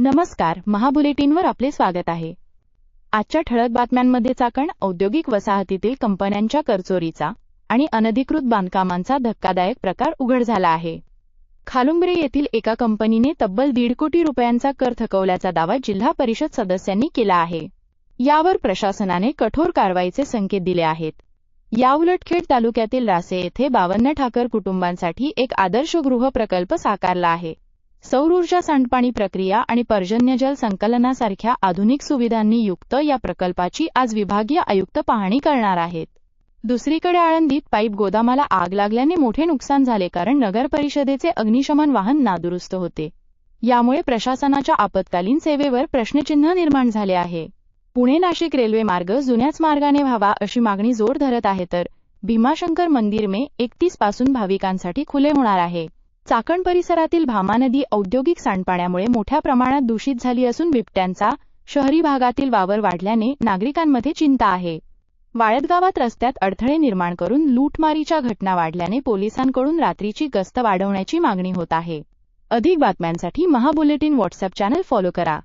नमस्कार, महाबुलेटिनवर आपले स्वागत आहे. आजच्या ठळक बातम्यांमध्ये चाकण औद्योगिक वसाहतीतील कंपन्यांच्या करचोरीचा आणि अनधिकृत बांधकामांचा धक्कादायक प्रकार उघड झाला आहे. खालुंबरे येथील एका कंपनीने तब्बल 1.5 कोटी रुपयांचा कर थकवल्याचा दावा जिल्हा परिषद सदस्यांनी केला आहे. यावर प्रशासनाने कठोर कारवाईचे संकेत दिले आहेत. याउलट खेड तालुक्यातील रासे येथे 52 ठाकर कुटुंबांसाठी एक आदर्श गृह प्रकल्प साकारला आहे. सौर ऊर्जा, सांडपाणी प्रक्रिया आणि पर्जन्यजल संकलनासारख्या आधुनिक सुविधांनी युक्त या प्रकल्पाची आज विभागीय आयुक्त पाहणी करणार आहेत. दुसरीकडे आळंदीत पाईप गोदामाला आग लागल्याने मोठे नुकसान झाले कारण नगर परिषदेचे अग्निशमन वाहन नादुरुस्त होते. यामुळे प्रशासनाच्या आपत्कालीन सेवेवर प्रश्नचिन्ह निर्माण झाले आहे. पुणे-नाशिक रेल्वे मार्ग जुन्याच मार्गाने व्हावा अशी मागणी जोर धरत आहे, तर भीमाशंकर मंदिर मे 31 पासून भाविकांसाठी खुले होणार आहे. चाकण परिसरातील भामा नदी औद्योगिक सांडपाण्यामुळे मोठ्या प्रमाणात दूषित झाली असून बिबट्यांचा शहरी भागातील वावर वाढल्याने नागरिकांमध्ये चिंता आहे. वाळद गावात रस्त्यात अडथळे निर्माण करून लूटमारीच्या घटना वाढल्याने पोलिसांकडून रात्रीची गस्त वाढवण्याची मागणी होत आहे. अधिक बातम्यांसाठी महाबुलेटिन व्हॉट्सअप चॅनल फॉलो करा.